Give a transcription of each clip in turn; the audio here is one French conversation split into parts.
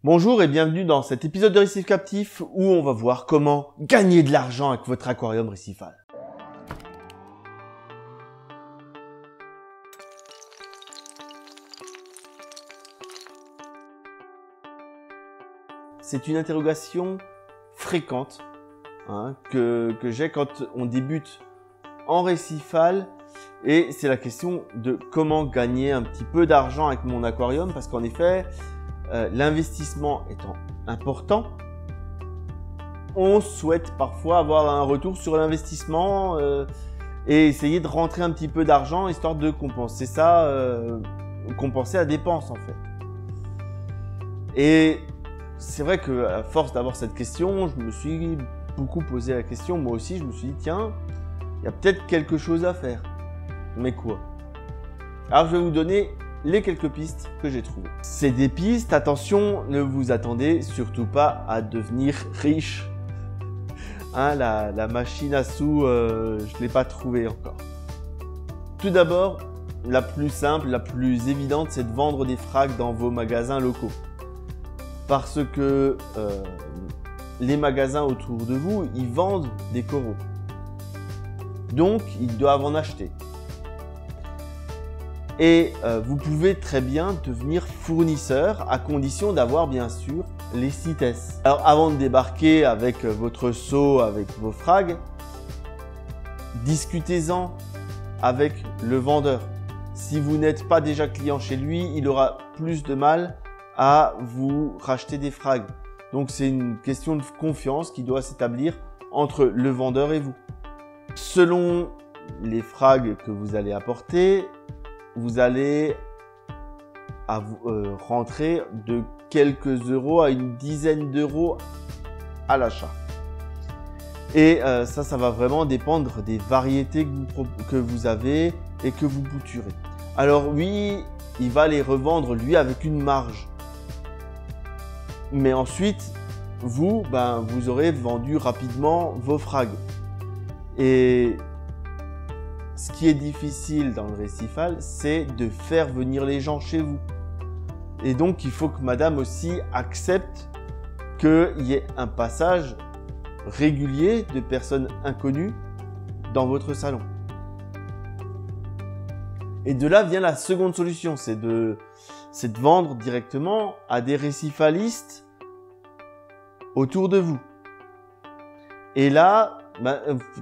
Bonjour et bienvenue dans cet épisode de Récif Captif où on va voir comment gagner de l'argent avec votre aquarium récifal. C'est une interrogation fréquente que j'ai quand on débute en récifal et c'est la question de comment gagner un petit peu d'argent avec mon aquarium parce qu'en effet, l'investissement étant important, on souhaite parfois avoir un retour sur l'investissement et essayer de rentrer un petit peu d'argent histoire de compenser ça, compenser la dépense en fait. Et c'est vrai qu'à force d'avoir cette question, je me suis beaucoup posé la question, moi aussi je me suis dit tiens, il y a peut-être quelque chose à faire. Mais quoi? Alors je vais vous donner les quelques pistes que j'ai trouvées. C'est des pistes, attention, ne vous attendez surtout pas à devenir riche. La machine à sous, je ne l'ai pas trouvée encore. Tout d'abord, la plus simple, la plus évidente, c'est de vendre des frags dans vos magasins locaux. Parce que les magasins autour de vous, ils vendent des coraux. Donc, ils doivent en acheter. Et vous pouvez très bien devenir fournisseur à condition d'avoir bien sûr les CITES. Alors avant de débarquer avec votre seau, avec vos frags, discutez-en avec le vendeur. Si vous n'êtes pas déjà client chez lui, il aura plus de mal à vous racheter des frags. Donc c'est une question de confiance qui doit s'établir entre le vendeur et vous. Selon les frags que vous allez apporter, vous allez rentrer de quelques euros à une dizaine d'euros à l'achat. Et ça va vraiment dépendre des variétés que vous avez et que vous bouturez. Alors oui, il va les revendre lui avec une marge. Mais ensuite, vous aurez vendu rapidement vos frags. Et ce qui est difficile dans le récifal, c'est de faire venir les gens chez vous. Et donc, il faut que madame aussi accepte qu'il y ait un passage régulier de personnes inconnues dans votre salon. Et de là vient la seconde solution, c'est de vendre directement à des récifalistes autour de vous. Et là,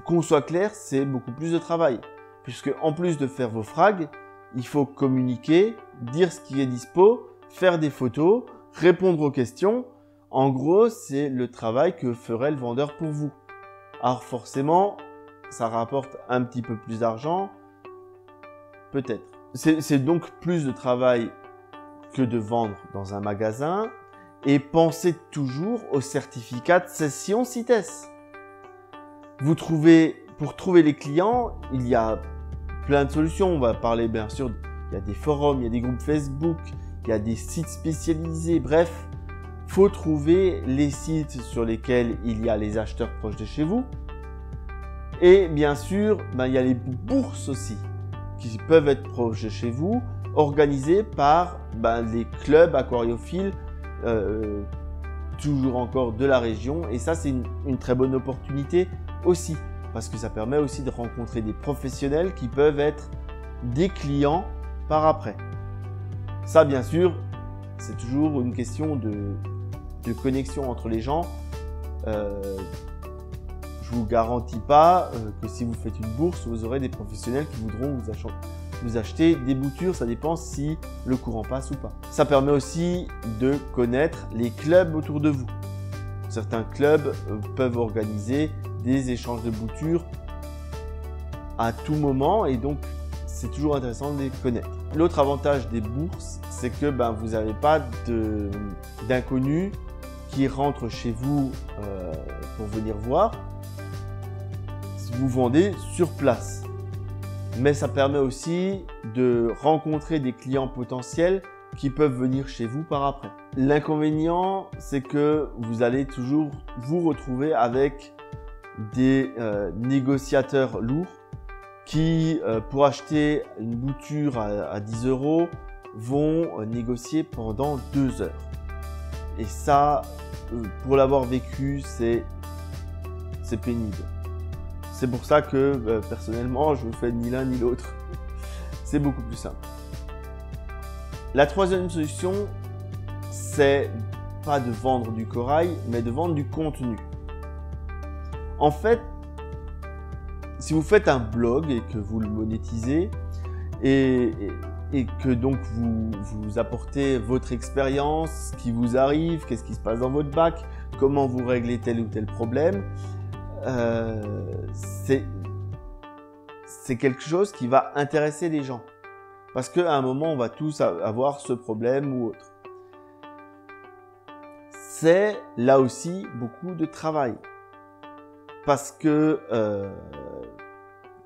qu'on soit clair, c'est beaucoup plus de travail. Puisque en plus de faire vos frags, il faut communiquer, dire ce qui est dispo, faire des photos, répondre aux questions. En gros, c'est le travail que ferait le vendeur pour vous. Alors forcément, ça rapporte un petit peu plus d'argent, peut-être. C'est donc plus de travail que de vendre dans un magasin. Et pensez toujours au certificat de cession CITES. Pour trouver les clients, il y a plein de solutions. On va parler bien sûr, il y a des forums, il y a des groupes Facebook, il y a des sites spécialisés. Bref, faut trouver les sites sur lesquels il y a les acheteurs proches de chez vous. Et bien sûr, il y a les bourses aussi qui peuvent être proches de chez vous, organisées par les clubs aquariophiles toujours encore de la région. Et ça, c'est une très bonne opportunité aussi. Parce que ça permet aussi de rencontrer des professionnels qui peuvent être des clients par après. Ça, bien sûr, c'est toujours une question de connexion entre les gens. Je vous garantis pas que si vous faites une bourse, vous aurez des professionnels qui voudront vous acheter des boutures. Ça dépend si le courant passe ou pas. Ça permet aussi de connaître les clubs autour de vous. Certains clubs peuvent organiser des échanges de boutures à tout moment et donc c'est toujours intéressant de les connaître. L'autre avantage des bourses, c'est que vous n'avez pas d'inconnus qui rentrent chez vous pour venir voir. Vous vendez sur place. Mais ça permet aussi de rencontrer des clients potentiels qui peuvent venir chez vous par après. L'inconvénient, c'est que vous allez toujours vous retrouver avec des négociateurs lourds qui, pour acheter une bouture à 10 euros, vont négocier pendant 2 heures. Et ça, pour l'avoir vécu, c'est pénible. C'est pour ça que personnellement, je ne fais ni l'un ni l'autre. C'est beaucoup plus simple. La troisième solution, c'est pas de vendre du corail, mais de vendre du contenu. En fait, si vous faites un blog et que vous le monétisez et que donc vous apportez votre expérience, ce qui vous arrive, qu'est-ce qui se passe dans votre bac, comment vous réglez tel ou tel problème, c'est quelque chose qui va intéresser les gens. Parce qu'à un moment, on va tous avoir ce problème ou autre. C'est là aussi beaucoup de travail. Parce que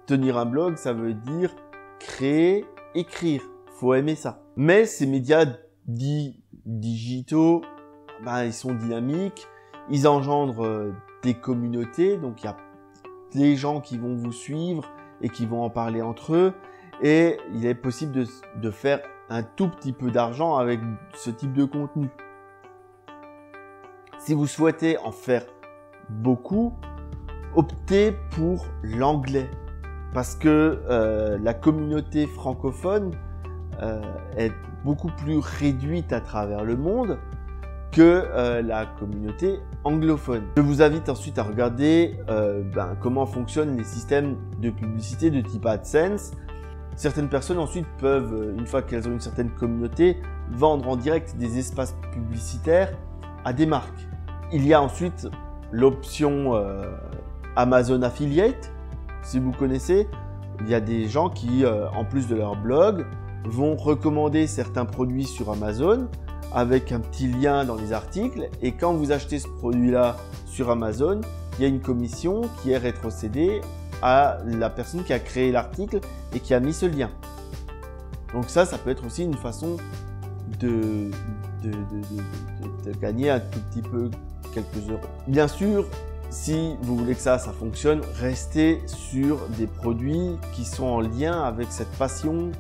tenir un blog, ça veut dire créer, écrire. Faut aimer ça. Mais ces médias dits digitaux, ils sont dynamiques, ils engendrent des communautés, donc il y a les gens qui vont vous suivre et qui vont en parler entre eux, et il est possible de faire un tout petit peu d'argent avec ce type de contenu. Si vous souhaitez en faire beaucoup, optez pour l'anglais, parce que la communauté francophone est beaucoup plus réduite à travers le monde que la communauté anglophone. Je vous invite ensuite à regarder comment fonctionnent les systèmes de publicité de type AdSense. Certaines personnes ensuite peuvent, une fois qu'elles ont une certaine communauté, vendre en direct des espaces publicitaires à des marques. Il y a ensuite l'option Amazon Affiliate, si vous connaissez. Il y a des gens qui, en plus de leur blog, vont recommander certains produits sur Amazon avec un petit lien dans les articles, et quand vous achetez ce produit-là sur Amazon, il y a une commission qui est rétrocédée à la personne qui a créé l'article et qui a mis ce lien. Donc ça peut être aussi une façon de gagner un tout petit peu quelques euros. Bien sûr, si vous voulez que ça fonctionne, restez sur des produits qui sont en lien avec cette passion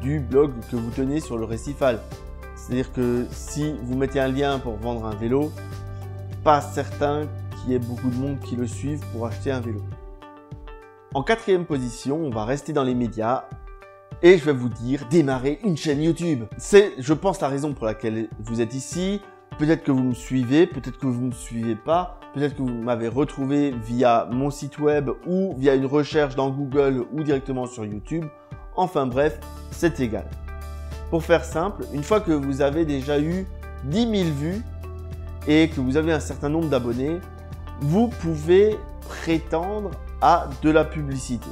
du blog que vous tenez sur le Récifal. C'est-à-dire que si vous mettez un lien pour vendre un vélo, pas certain qu'il y ait beaucoup de monde qui le suive pour acheter un vélo. En quatrième position, on va rester dans les médias et je vais vous dire démarrer une chaîne YouTube. C'est, je pense, la raison pour laquelle vous êtes ici. Peut-être que vous me suivez, peut-être que vous ne me suivez pas, peut-être que vous m'avez retrouvé via mon site web ou via une recherche dans Google ou directement sur YouTube. Enfin bref, c'est égal. Pour faire simple, une fois que vous avez déjà eu 10 000 vues et que vous avez un certain nombre d'abonnés, vous pouvez prétendre à de la publicité.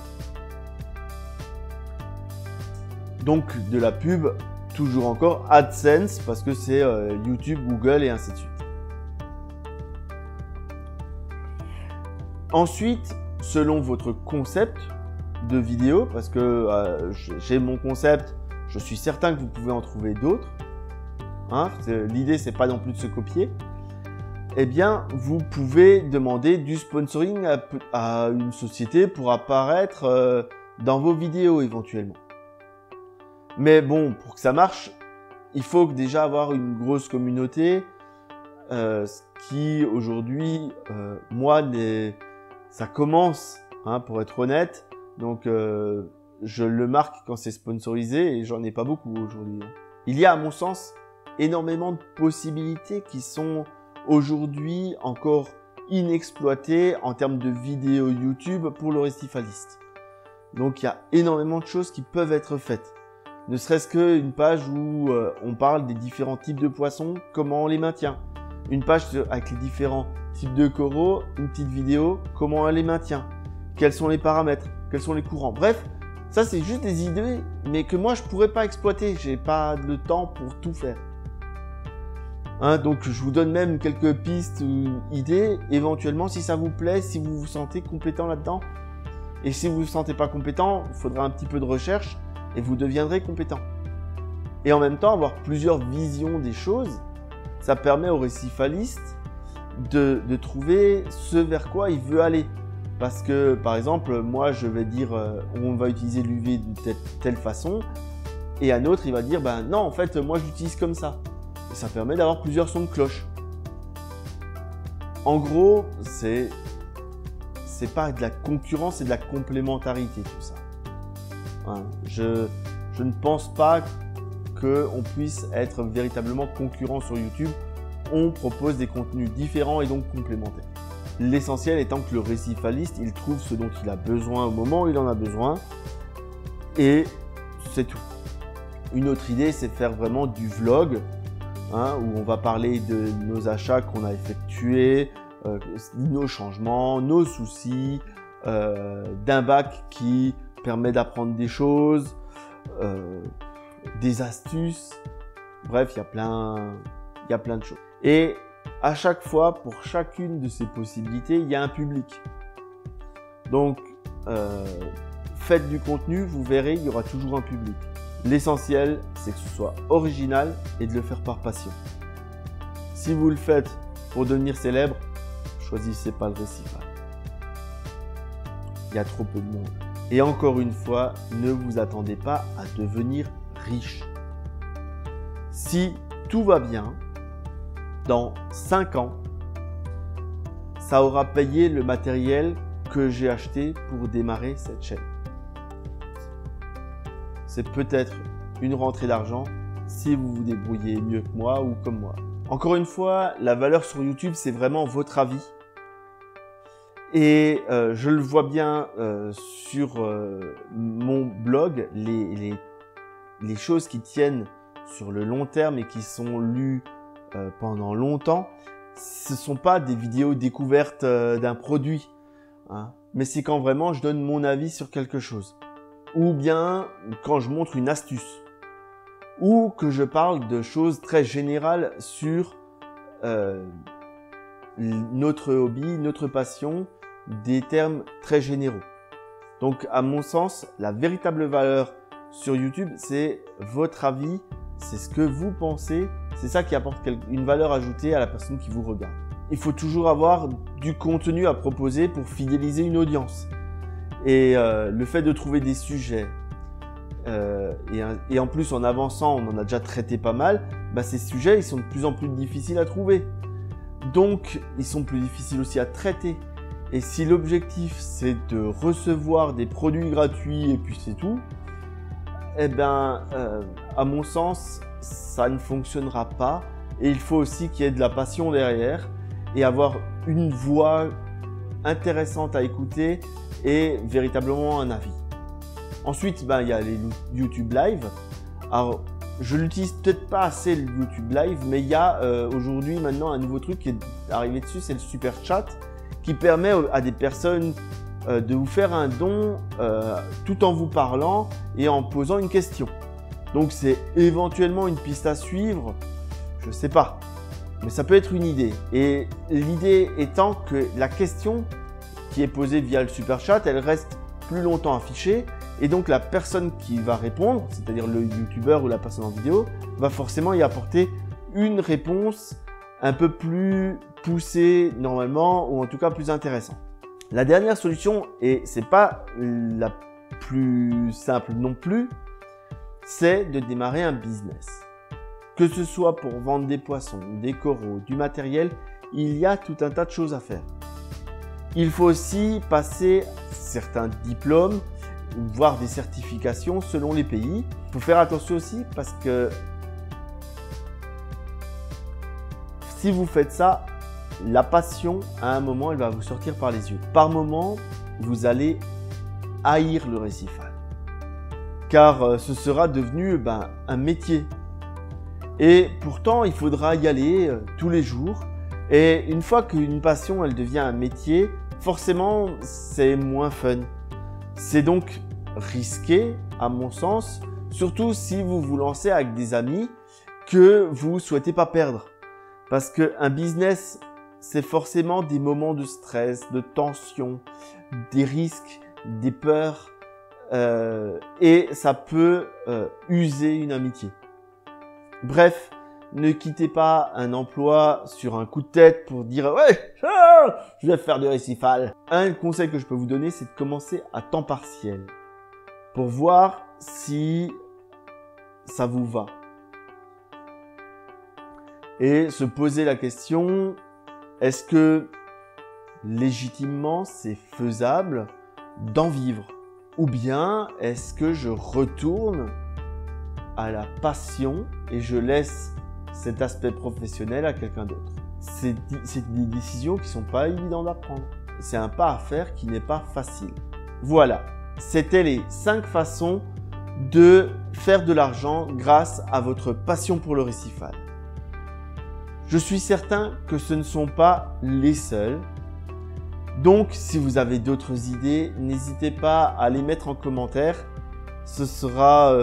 Donc de la pub, toujours encore AdSense, parce que c'est YouTube, Google et ainsi de suite. Ensuite, selon votre concept de vidéo, parce que j'ai mon concept, je suis certain que vous pouvez en trouver d'autres. L'idée, c'est pas non plus de se copier. Eh bien, vous pouvez demander du sponsoring à une société pour apparaître dans vos vidéos éventuellement. Mais bon, pour que ça marche, il faut déjà avoir une grosse communauté, ce qui aujourd'hui, moi, ça commence, pour être honnête. Donc, je le marque quand c'est sponsorisé et j'en ai pas beaucoup aujourd'hui. Il y a, à mon sens, énormément de possibilités qui sont aujourd'hui encore inexploitées en termes de vidéos YouTube pour le récifaliste. Donc, il y a énormément de choses qui peuvent être faites. Ne serait-ce qu'une page où on parle des différents types de poissons, comment on les maintient. Une page avec les différents types de coraux, une petite vidéo, comment on les maintient. Quels sont les paramètres, quels sont les courants. Bref, ça c'est juste des idées, mais que moi je pourrais pas exploiter. J'ai pas le temps pour tout faire. Donc je vous donne même quelques pistes ou idées, éventuellement si ça vous plaît, si vous vous sentez compétent là-dedans. Et si vous ne vous sentez pas compétent, il faudra un petit peu de recherche et vous deviendrez compétent. Et en même temps, avoir plusieurs visions des choses, ça permet au récifaliste de trouver ce vers quoi il veut aller. Parce que, par exemple, moi, je vais dire on va utiliser l'UV de telle façon, et un autre, il va dire non, en fait, moi, je l'utilise comme ça. ça permet d'avoir plusieurs sons de cloche. En gros, c'est pas de la concurrence, c'est de la complémentarité tout ça. Hein, je ne pense pas qu'on puisse être véritablement concurrent sur YouTube. On propose des contenus différents et donc complémentaires. L'essentiel étant que le récifaliste, il trouve ce dont il a besoin au moment où il en a besoin. Et c'est tout. Une autre idée, c'est de faire vraiment du vlog, hein, où on va parler de nos achats qu'on a effectués, nos changements, nos soucis, d'un bac qui permet d'apprendre des choses, des astuces. Bref, il y a plein de choses. Et à chaque fois, pour chacune de ces possibilités, il y a un public. Donc, faites du contenu, vous verrez, il y aura toujours un public. L'essentiel, c'est que ce soit original et de le faire par passion. Si vous le faites pour devenir célèbre, choisissez pas le récifal. Il y a trop peu de monde. Et encore une fois, ne vous attendez pas à devenir riche. Si tout va bien, dans 5 ans, ça aura payé le matériel que j'ai acheté pour démarrer cette chaîne. C'est peut-être une rentrée d'argent si vous vous débrouillez mieux que moi ou comme moi. Encore une fois, la valeur sur YouTube, c'est vraiment votre avis. Et je le vois bien sur mon blog, les choses qui tiennent sur le long terme et qui sont lues pendant longtemps, ce ne sont pas des vidéos découvertes d'un produit, hein, mais c'est quand vraiment je donne mon avis sur quelque chose. Ou bien quand je montre une astuce. Ou que je parle de choses très générales sur notre hobby, notre passion, des termes très généraux. Donc à mon sens, la véritable valeur sur YouTube, c'est votre avis, c'est ce que vous pensez, c'est ça qui apporte une valeur ajoutée à la personne qui vous regarde. Il faut toujours avoir du contenu à proposer pour fidéliser une audience. Et le fait de trouver des sujets, et en plus en avançant, on en a déjà traité pas mal, bah ces sujets ils sont de plus en plus difficiles à trouver. Donc ils sont plus difficiles aussi à traiter. Et si l'objectif c'est de recevoir des produits gratuits et puis c'est tout, eh ben à mon sens ça ne fonctionnera pas. Et il faut aussi qu'il y ait de la passion derrière et avoir une voix intéressante à écouter et véritablement un avis. Ensuite, il y a les YouTube Live. Alors, je l'utilise peut-être pas assez le YouTube Live, mais il y a aujourd'hui maintenant un nouveau truc qui est arrivé dessus, c'est le Super Chat, qui permet à des personnes de vous faire un don tout en vous parlant et en posant une question. Donc, c'est éventuellement une piste à suivre, je sais pas, mais ça peut être une idée. Et l'idée étant que la question qui est posée via le Super Chat, elle reste plus longtemps affichée. Et donc la personne qui va répondre, c'est-à-dire le youtubeur ou la personne en vidéo, va forcément y apporter une réponse un peu plus poussée normalement, ou en tout cas plus intéressante. La dernière solution, et c'est pas la plus simple non plus, c'est de démarrer un business. Que ce soit pour vendre des poissons, des coraux, du matériel, il y a tout un tas de choses à faire. Il faut aussi passer certains diplômes, voire des certifications selon les pays. Il faut faire attention aussi parce que si vous faites ça, la passion, à un moment, elle va vous sortir par les yeux. Par moment, vous allez haïr le récifal. Car ce sera devenu un métier. Et pourtant, il faudra y aller tous les jours. Et une fois qu'une passion, elle devient un métier, forcément, c'est moins fun. C'est donc risqué, à mon sens, surtout si vous vous lancez avec des amis que vous souhaitez pas perdre. Parce qu'un business, c'est forcément des moments de stress, de tension, des risques, des peurs, et ça peut user une amitié. Bref, ne quittez pas un emploi sur un coup de tête pour dire « Ouais, je vais faire du récifal ». Un conseil que je peux vous donner, c'est de commencer à temps partiel pour voir si ça vous va. et se poser la question, est-ce que légitimement c'est faisable d'en vivre? Ou bien est-ce que je retourne à la passion et je laisse cet aspect professionnel à quelqu'un d'autre? C'est des décisions qui ne sont pas évidentes à prendre. C'est un pas à faire qui n'est pas facile. Voilà, c'était les 5 façons de faire de l'argent grâce à votre passion pour le récifal. Je suis certain que ce ne sont pas les seuls. Donc, si vous avez d'autres idées, n'hésitez pas à les mettre en commentaire. Ce sera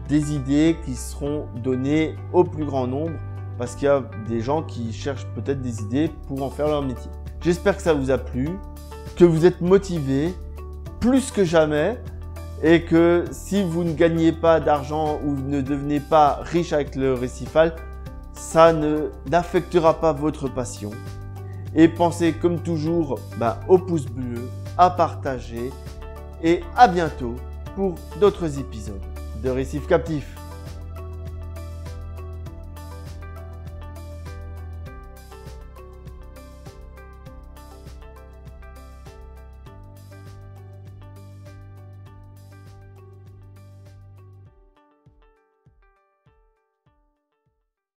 des idées qui seront données au plus grand nombre parce qu'il y a des gens qui cherchent peut-être des idées pour en faire leur métier. J'espère que ça vous a plu, que vous êtes motivés plus que jamais et que si vous ne gagnez pas d'argent ou ne devenez pas riche avec le récifal, ça n'affectera pas votre passion. Et pensez comme toujours au pouce bleu, à partager et à bientôt pour d'autres épisodes de Récif Captif.